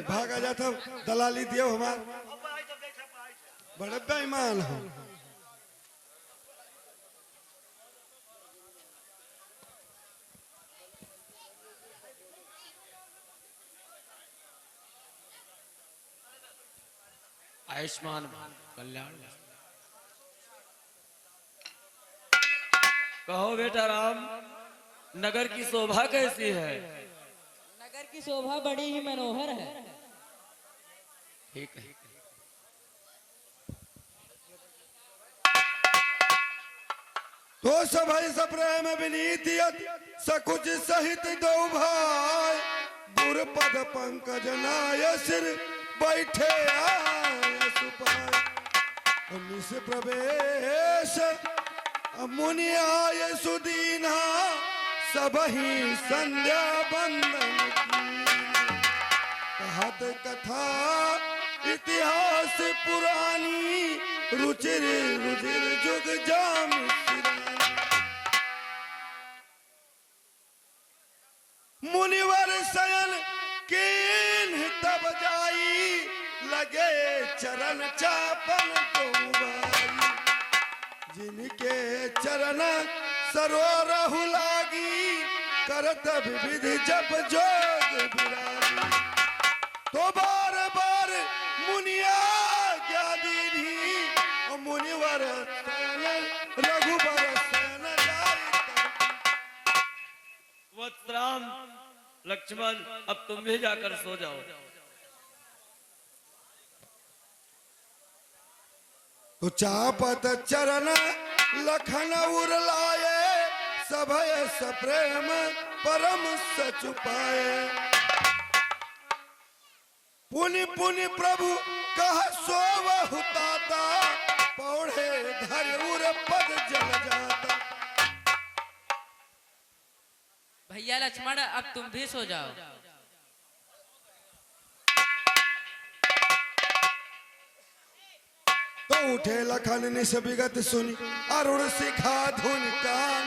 भागा जाता दलाली दियो हमार बड़े बेईमान हो। आयुष्मान कल्याण। कहो बेटा राम, नगर की शोभा कैसी है? नगर की शोभा बड़ी ही मनोहर है। ठीक है। तो सभई सप्रेम विनीतियत सकुच सहित दो भाई गुरपद पंकज नाय सिर बैठे आय सुपाय निस प्रवेश मुनि आय सुदीना सबही संध्या बंदन की कहत कथा इतिहास पुरानी रुचिर रुचिर जुग जाम मुनिवर शयन कीन तब जाई लगे चरण चापन गौबाई जिनके चरण सरोरहु लागी करत विधि जप जोग विरागी तो बार बार मुनिया ज्ञानी मुनिवर रघुबर सेन वत्सराम लक्ष्मण, अब तुम भी जाकर सो जाओ। तो चापत चरण लखन उरलाए सभय सप्रेम परम सचुपाए पुनि पुनि प्रभु कह सोवहु ताता पौड़े धर उर पद जल जाता। भैया लक्ष्मण, अब तुम भी सो जाओ। तो उठे लखन निस विगत सुनि अरुण शिखा धुन कान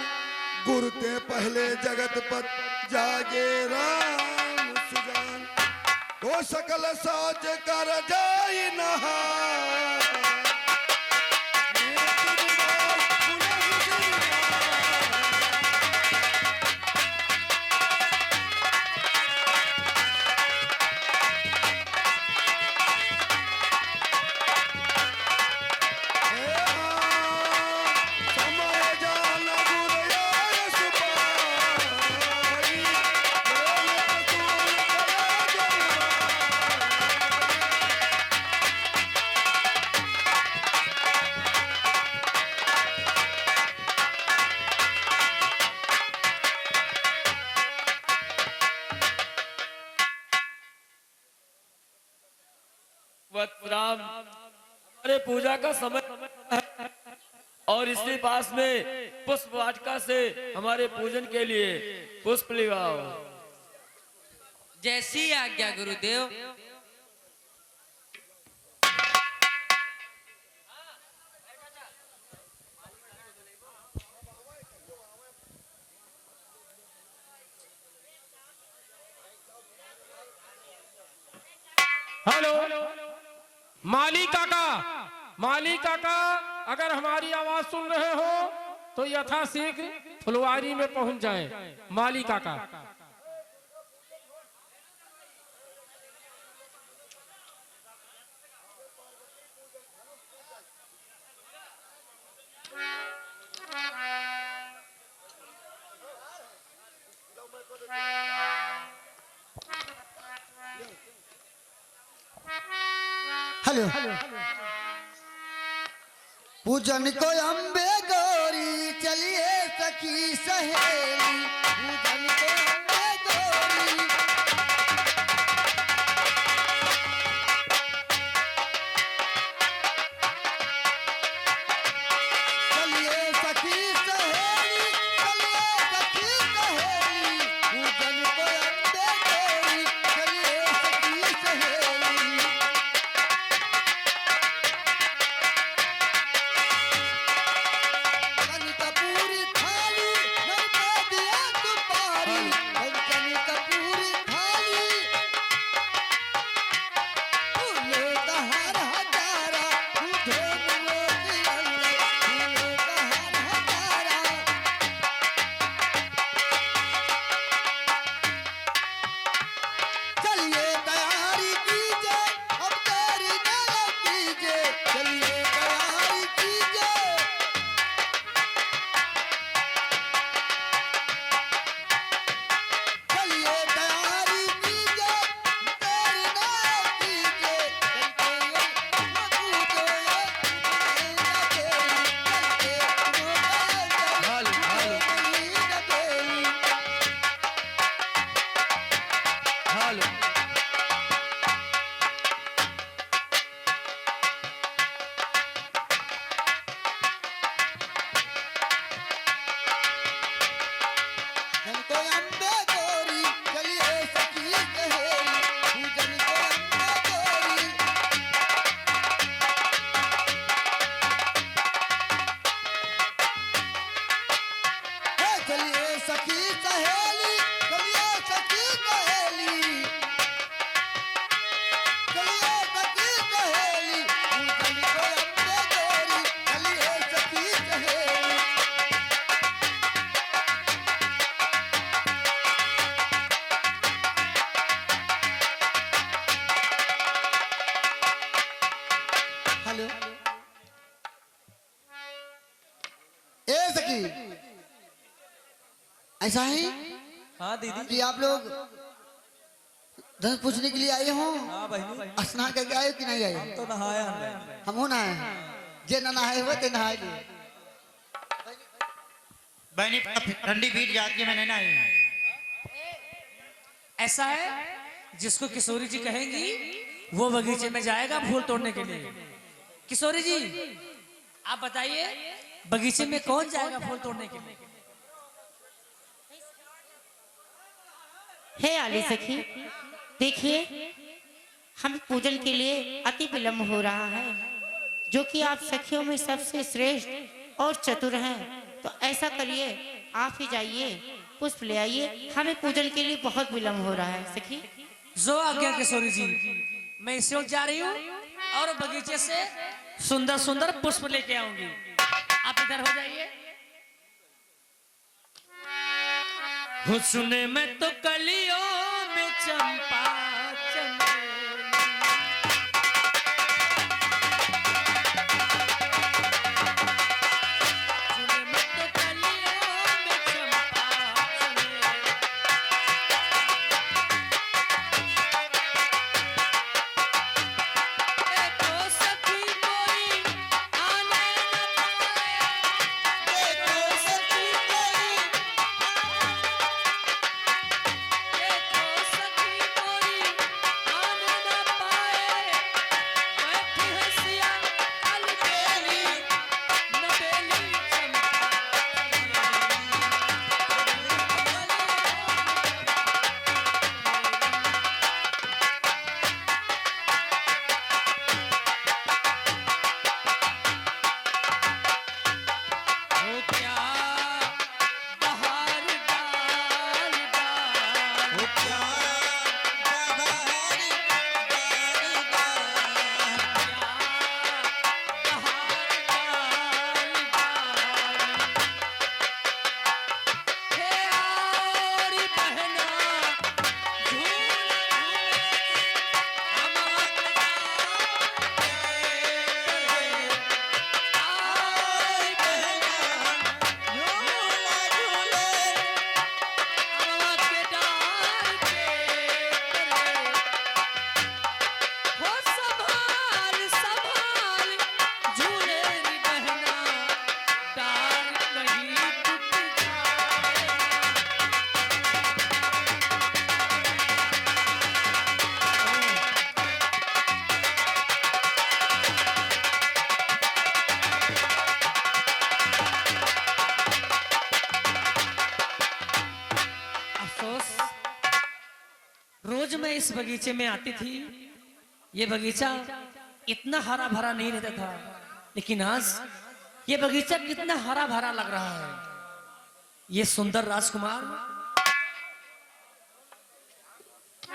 गुरुते पहले जगत पत जागे राम सुजान तो सकल साज कर जाई नहा वत्सराम, हमारे पूजा का समय है और इसके पास में पुष्प वाटिका से हमारे पूजन के लिए पुष्प लगाओ। जैसी आज्ञा गुरुदेव। हेलो माली काका, माली काका, अगर हमारी आवाज सुन रहे हो तो यथाशीघ्र फुलवारी में पहुंच जाएं। माली काका। हेलो पूजन को अम्बे गौरी चलिए सखी सहेली पूजन को अम्बे गौरी चलिए सखी सहेली चलिए सखी सहेली पूजन को अम्बे गौरी चलिए सखी सहेली ऐसा है हाँ दीदी। कि आप लोग धन पूछने के लिए आए हो? हाँ बहनी, स्नान करके आए हो कि नहीं आए? हम तो नहाया हमने। हम हो नहाए जे न नहाए हुए ते नहाए लिए। बहनी ठंडी बीत जाती है, मैंने नहीं। ऐसा है, जिसको किशोरी जी कहेंगी वो बगीचे में जाएगा फूल तोड़ने के लिए। किशोरी जी आप बताइए, बगीचे में कौन जाएगा फूल तोड़ने के लिए? हे आली सखी, देखिए हम पूजन के लिए अति विलंब हो रहा है, जो कि आप सखियों में सबसे श्रेष्ठ और चतुर हैं। तो ऐसा करिए, आप ही जाइए, पुष्प ले आइए, हमें पूजन के लिए बहुत विलंब हो रहा है सखी। जो आज्ञा किशोरी जी, मैं इस वक्त जा रही हूँ और बगीचे से सुंदर सुंदर पुष्प लेके आऊंगी। आप इधर हो जाइए। हुस्न में तो कलियों में चंपा चमेली, हुस्न में तो कलियों में चंपा चमेली, देखो सखी कोई आने न पाए, देखो सखी कोई, देखो सखी कोई आने न पाए, बैठी हंसिया अलबेली, नबेली चंपा हो क्या बहार डाल डाल, हो क्या अफसोस, रोज मैं इस बगीचे में आती थी, ये बगीचा इतना हरा भरा नहीं रहता था, लेकिन आज ये बगीचा कितना हरा भरा लग रहा है। ये सुंदर राजकुमार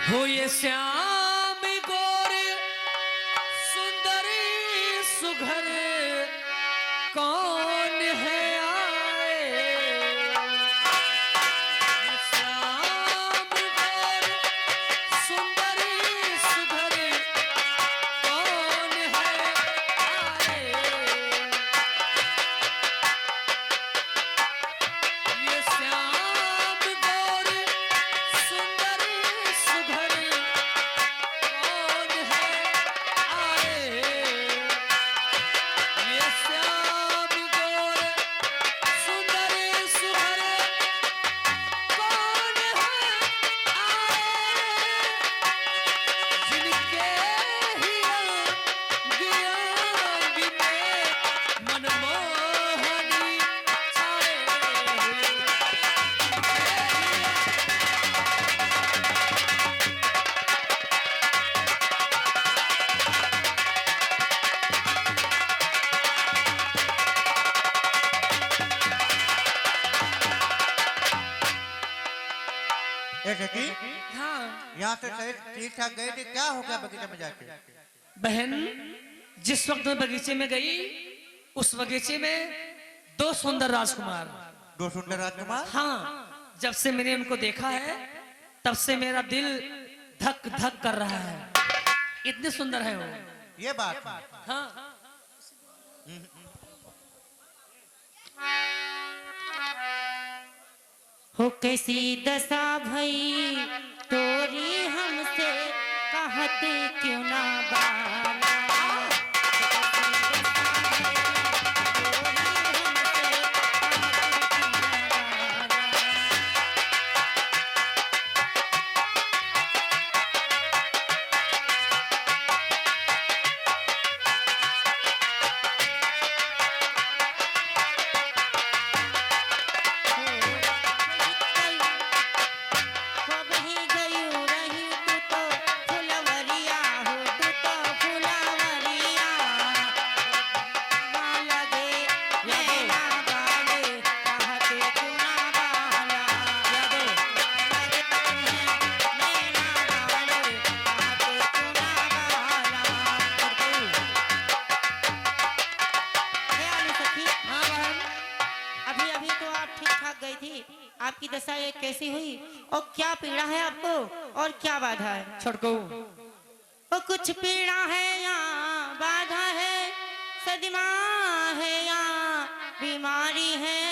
हो, ये श्याम गोरे सुंदरी सुघर कौन है आए, श्याम गोरे सुंदरी सुघर कौन है आए, ये श्याम गोरे सुंदरी सुघर कौन है आए, ये श्याम गोरे सुंदरी सुघर कौन है आए, जिनके ही अंग अंग में मनमोहनी छाए हुए। ए सखी, हाँ यहाँ से सही ठीक ठाक गए थे, क्या हो गया बगीचे में जाके? बहन, जिस वक्त मैं बगीचे में गई, उस बगीचे में दो सुंदर राजकुमार, दो सुंदर राजकुमार। हाँ, जब से मैंने उनको देखा है तब से मेरा दिल धक धक कर रहा है। इतने सुंदर है वो। ये बात है। हाँ हो कैसी दशा भई तोरी हमसे कहत क्यों ना बाला। आपकी दशा ये कैसी हुई और क्या पीड़ा है आपको और क्या बाधा है? छोटकू वो कुछ पीड़ा है या बाधा है, सदमा है या बीमारी है,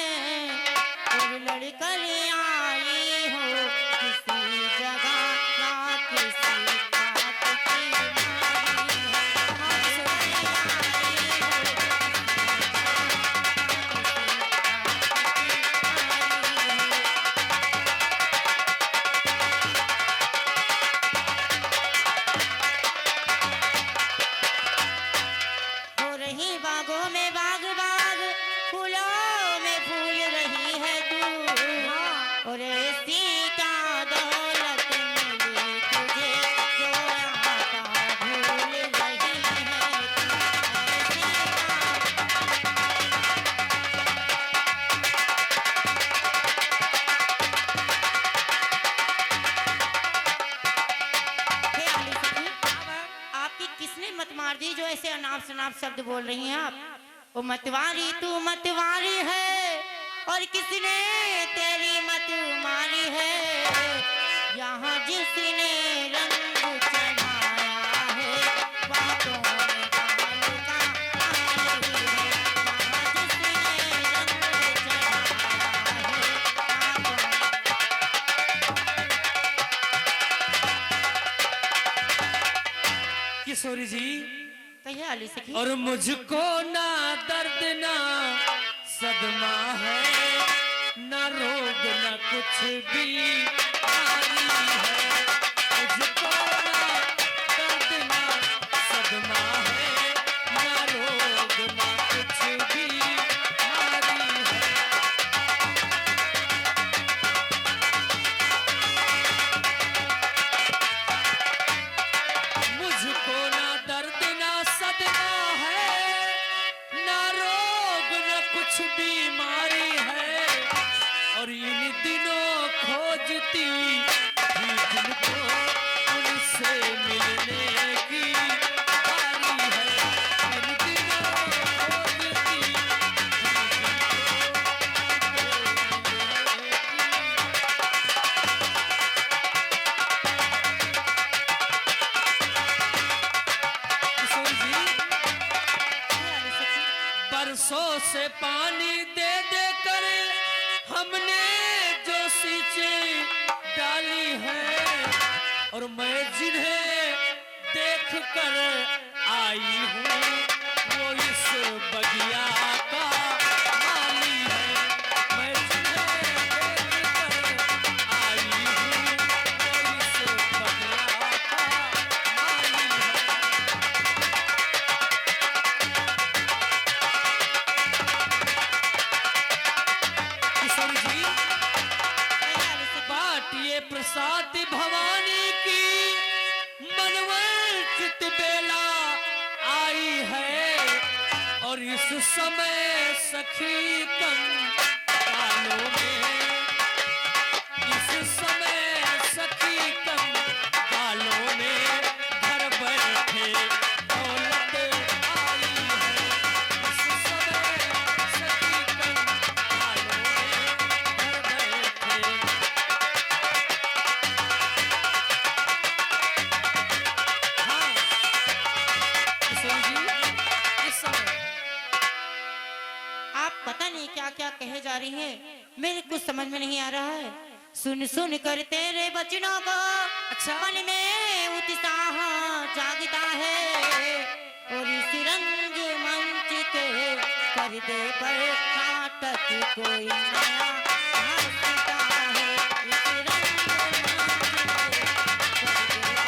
और लड़कर आई हो किसी जगह ना किसी बात की बीमारी हो रही बागों में बाग बाग, फूलों में फूल रही है तू, और ऐसी क्या दौलत मिली तुझे जो आता भूल रही है तू, ऐसी हे आली सखी, आपकी किसने मत मार दी जो ऐसे अनाप शनाप शब्द बोल रही हैं आप? वो मतवारी तू मतवारी है, और किसने तेरी मत मारी है? यहाँ जिसने रंग चढ़ाया है बातों में काल का आई है। यहाँ जिसने रंग चढ़ाया है बातों किशोरी जी, कहिए आली सखी। और मुझको ना दर्द ना सदमा है, ना रोग ना कुछ भी बीमारी है। मुझको ना दर्द ना सदमा है, ना रोग ना कुछ भी बीमारी है। मुझको ना दर्द ना सदमा है, ना रोग ना कुछ बीमारी है, और इन दिनों खोजती थी जिनको उनसे मिलने की बारी है। इन दिनों खोजती थी किशोर जी, बरसों से पानी दे दे कर हमने जो सींचे डाली है, और मैं जिन्हें देख कर आई हूँ वो इस बगिया का माली है। मैं जिन्हें देख कर आई हूँ वो इस बगिया का माली है। किशोर जी, बाटिए प्रसाद भवानी की मनवंचित बेला आई है, और इस समय सखी कंकालों में, इस समय सखी कंकालों में घर बैठे दौलत आई है। इस समय सखी कंकालों में घर बैठे। हाँ किशोर जी, इस समय आप पता नहीं क्या क्या कहे जा रही हैं। मेरे कुछ समझ में नहीं आ रहा है। सुन सुन कर तेरे वचनों को मन में उत्साह जागता है, और इस रंग मंच के पर्दे पर नाटक कोई नया हंसता है। इस रंग मंच के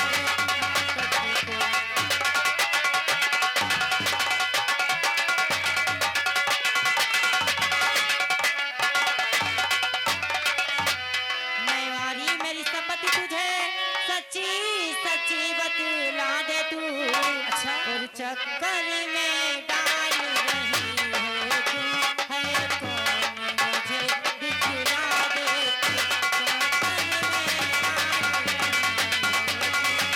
पर्दे पर नाटक कोई मैवारी मेरी शपथ तुझे सच्ची सच्ची बतला दे तू। अच्छा। और चक्कर में डाल रही है तू, है कौन मुझे दिखला दे तू। चक्कर में डाल रही है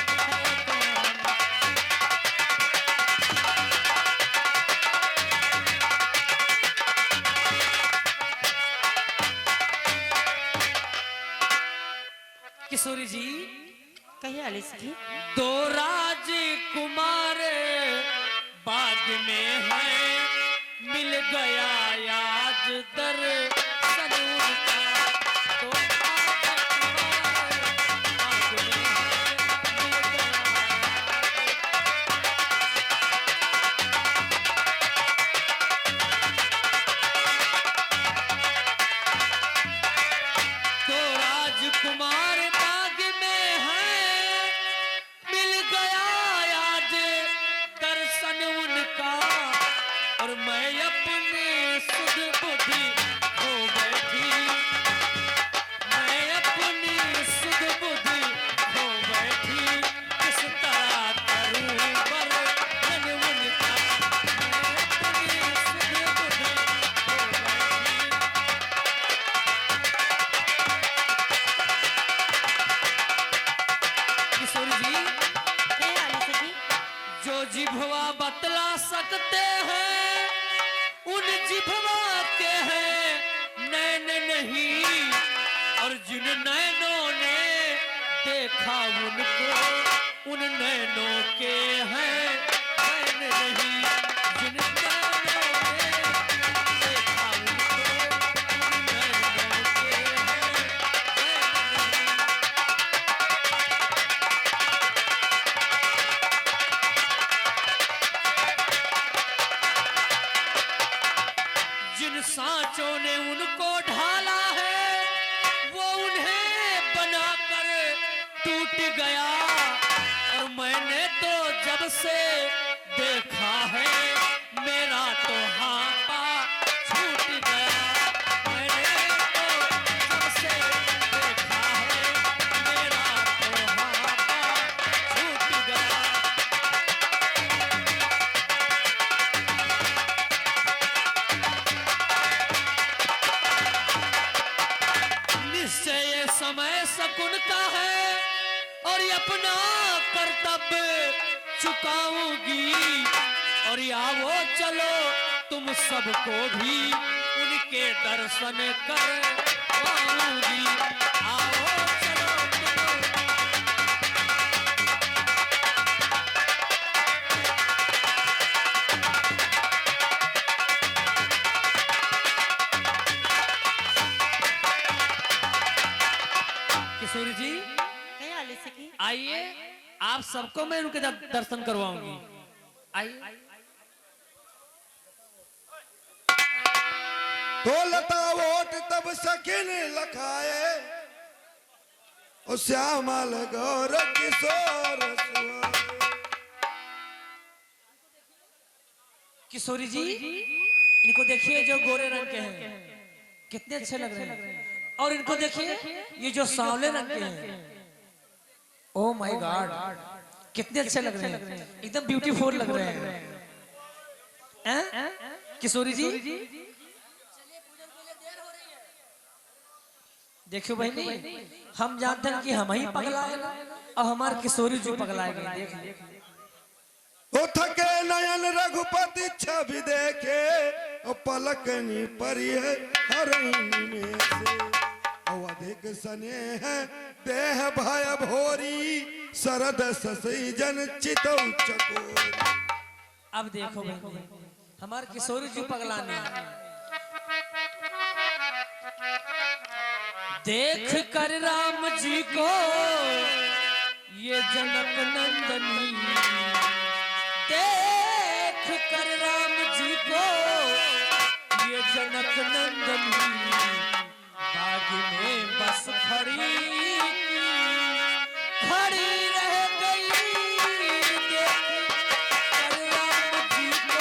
तू, है कौन। किशोरी जी, कहिए आलिस जी। दो राजकुमार बाग में है, मिल गया आज दर्शन उनका। दो राजकुमार बाग में है, मिल गया। दो राजकुमार बाग में है, मिल गया आज दर्शन उनका। और मैं अपने सुध बुद्धि खो बैठी, मैं अपनी सुध बुद्धि खो बैठी। किस तरह करूं वर्णन उनका, मैं अपनी सुध बुद्धि खो बैठी। किशोरी जी, कहिए आलिस जी। जो जिभवा बतला सकते हैं उन जिभवा के हैं नैन नहीं, और जिन नैनों ने देखा उनको उन नैनों के हैं नैन नहीं। जिन नैनों ने देखा उनको उन नैनों के हैं नैन नहीं। जिन सांचों ने उनको ढाला है वो उन्हें बनाकर टूट गया। और मैंने तो जब से देखा है मेरा तो हापा छूट गया। मैंने तो जब से देखा है मेरा तो हापा छूट गया। निश्चय ये समय शकुन का है, और ये अपना कर्तव्य चुकाऊंगी। और आओ चलो तुम सबको भी उनके दर्शन करवाऊंगी। आओ चलो तुम। किशोरी जी, कहिए आलिस जी। आइए आप सबको मैं उनके दर्शन करवाऊंगी। आइए। तो लता वोट तब सकिन लखाए, और श्यामल गौर किशोर सुहाए। किशोरी जी, इनको देखिए जो गोरे रंग के हैं कितने अच्छे लग रहे हैं। और इनको देखिए ये जो सांवले रंग के हैं, ओ माय गॉड कितने अच्छे लग रहे हैं, एकदम ब्यूटीफुल लग रहे हैं। किशोरी जी, देखियो बहनी, हम जानते हैं कि हम ही पगलाए और हमारे किशोरी जी पगलाए गए। देख ओ थके नयन रघुपति छवि देखे, और पलकनी परी है हरणी में से। और अधिक स्नेह देह भय भोरी, शरद ससई जन चितौ चकोरी। अब देखो बहनी, हमारे किशोरी जी पगलाने देख कर राम जी को ये जनक नंदनी, देख कर राम जी को ये जनक नंदनी, बाग में बस खड़ी खड़ी रह गई। देख कर राम जी को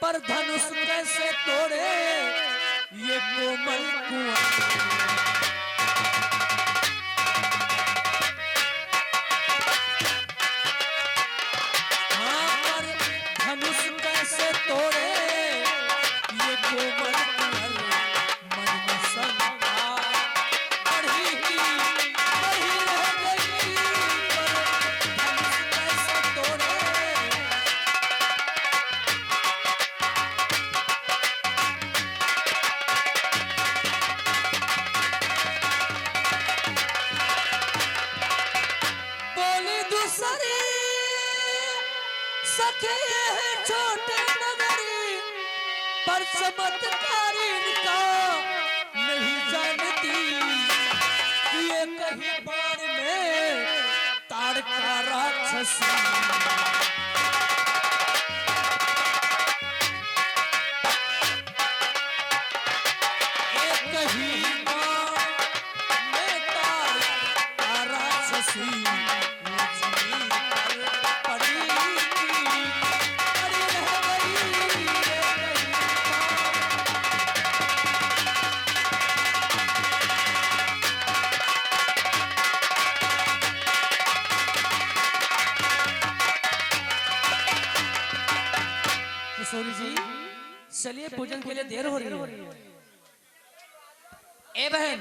पर धनुष कैसे तोड़े ये कोमल कुआं। हाँ, पर धनुष कैसे तोड़े ये कोमल कुंवर। मन में शंका बढ़ी रह गई, पर धनुष कैसे तोड़े। सके है छोटे नगरी पर चमत्कारी इनका नहीं जानती कि ये कहीं बाण में ताड़का राक्षसी। ये कहीं बाण में ताड़का राक्षसी। किशोरी जी चलिए, पूजन के लिए देर हो रही है। ए बहन,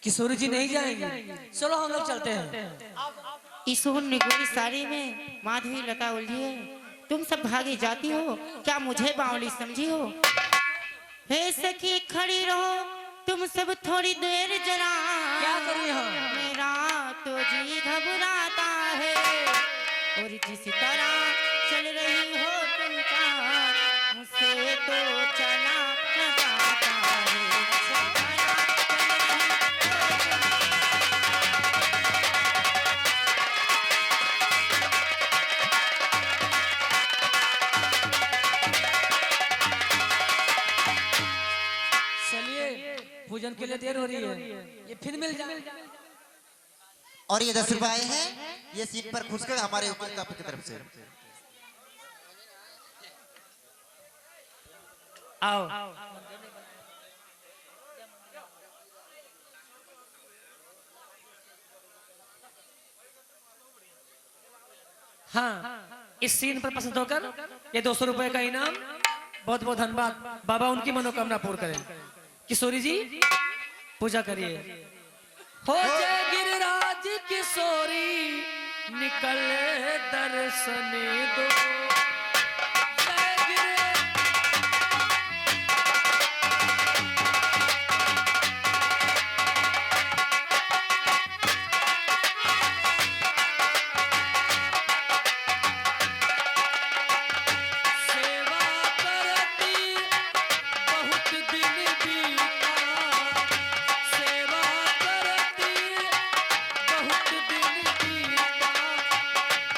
किशोरी जी नहीं जाएंगी, चलो हम लोग चलते हैं। ईसोन निगोरी साड़ी में माधवी लता उलझी है, तुम सब भागी जाती हो, क्या मुझे बावली समझी हो? हे सखी खड़ी रहो तुम सब थोड़ी देर जरा, क्या करिए हम? मेरा तो जी घबराता है, और जिस तरह चल रही हो तुम का मुझसे तो चला न जाता है। चलिए, पूजन के लिए देर हो रही है, ये फिर मिल जाए। और ये 10 रुपए आए हैं, ये सीट पर खुश कर हमारे ऊपर कप की तरफ से। आओ। हाँ, इस सीन पर पसंद होकर ये 200 रुपए का इनाम। बहुत बहुत धन्यवाद, बाबा उनकी मनोकामना पूर्ण करें। किशोरी जी पूजा करिए। हो जय गिरिराज किशोरी निकले दर्शन दो। जय गिरे सेवा करती बहुत दिन बीता, सेवा करती बहुत दिन बीता,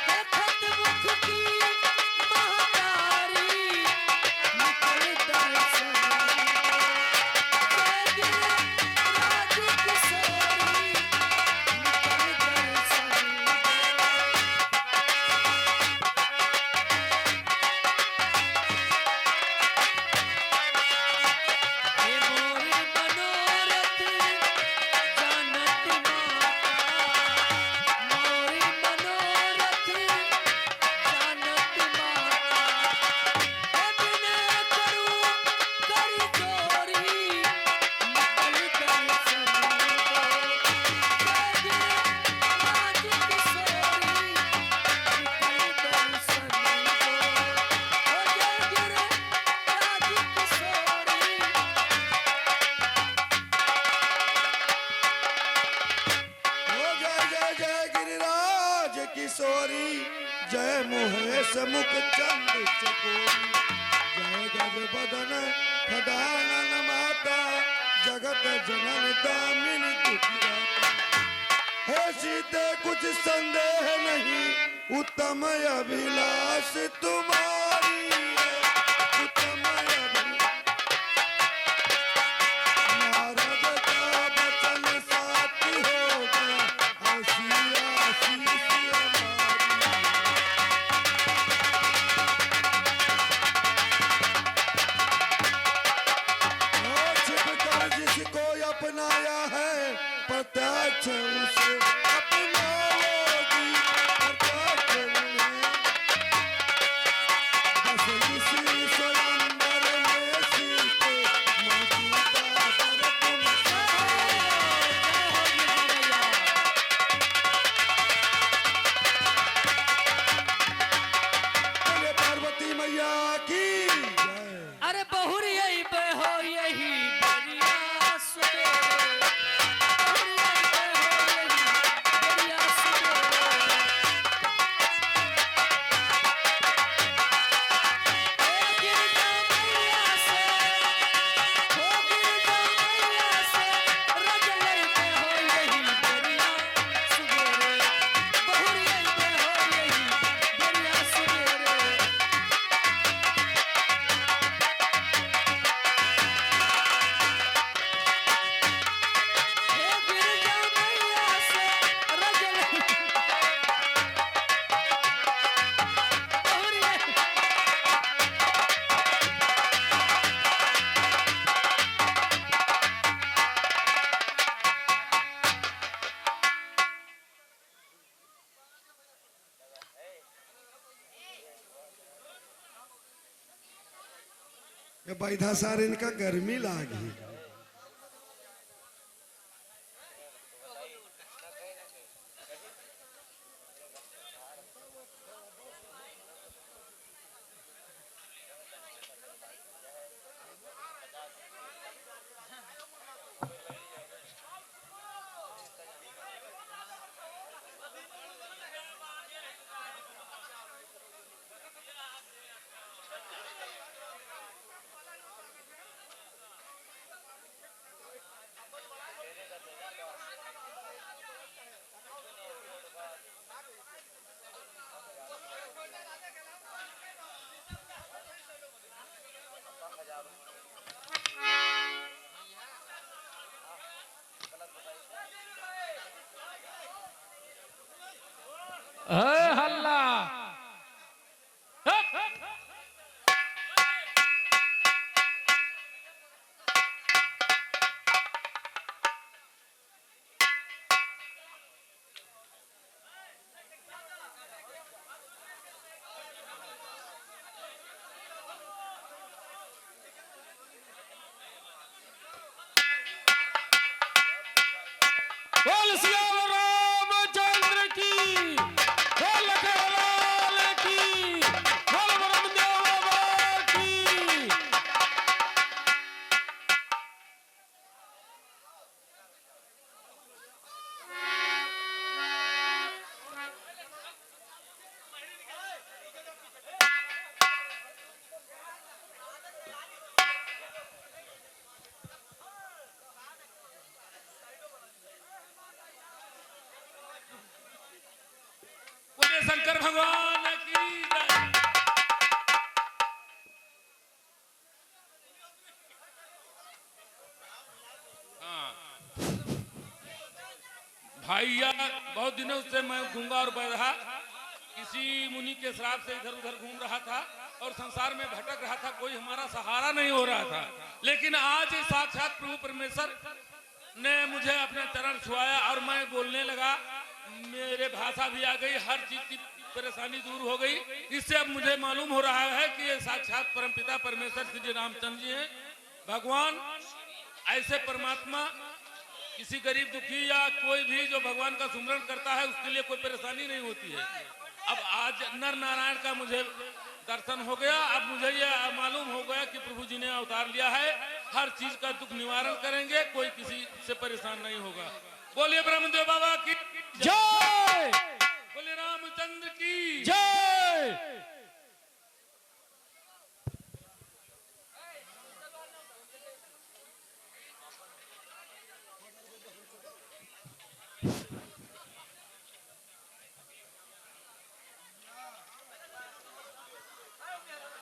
देखत मुख की महतारी निकल दर्शन दो। जय गिरे राज किशोरी निकल दर्शन दो। हे मोर मनोरथ जानत माता, मोर मनोरथ जानत माता, हे बिना करूं कर जोरी निकल दर्शन दो। जय गिरे राज किशोरी निकल दर्शन दो। ओ जय गिरे राज किशोरी। ओ जय जय जय गिरिराज किशोरी, जय मोहेश मुख चंद चकोरी, जय गज बदन खदानन माता, जगत जनन दामिनी दुखियाता। हे सीते कुछ संदेह नहीं, उत्तम अभिलाष तुम्हारी है, उत्तम अभिलाष। नारद का वचन साथी होगा, ऐसी आशीष हमारी। ओ छिप कर जिसको अपनाया है, प्रत्यक्ष उसे अपनाओगी, प्रत्यक्ष उन्हें। बस इसी स्वयंवर में सीते, मौजूदा दर तुम बोले पार्वती मैया की जय। अरे बहुर यही पे हो यही बढ़िया सुबह, बहुर यही पे हो यही बढ़िया सुबह। ओ गिरजा मैया से, ओ गिरजा मैया से, रजले पे हो यही बढ़िया सुबह, बहुर यही पे हो यही बढ़िया सुबह। हे गिरजा मैया से रजले बहुर यही। ये बैधा सार इनका गर्मी लागी। हल्ला बोल सिया रामचंद्र की शंकर भगवान की जय। भाइया बहुत दिनों से मैं गूंगा और बहरा किसी मुनि के श्राप से इधर उधर घूम रहा था और संसार में भटक रहा था, कोई हमारा सहारा नहीं हो रहा था। लेकिन आज साक्षात प्रभु परमेश्वर ने मुझे अपने चरण छुआया और मैं बोलने लगा, मेरे भाषा भी आ गई, हर चीज की परेशानी दूर हो गई। इससे अब मुझे मालूम हो रहा है कि ये साक्षात परमपिता परमेश्वर श्री रामचंद्र जी हैं, भगवान। ऐसे परमात्मा किसी गरीब दुखी या कोई भी जो भगवान का सुमरण करता है उसके लिए कोई परेशानी नहीं होती है। अब आज नर नारायण का मुझे दर्शन हो गया, अब मुझे यह मालूम हो गया कि प्रभु जी ने अवतार लिया है, हर चीज का दुख निवारण करेंगे, कोई किसी से परेशान नहीं होगा। बोलिए ब्रह्मदेव बाबा की जय, बोले रामचंद्र की जय।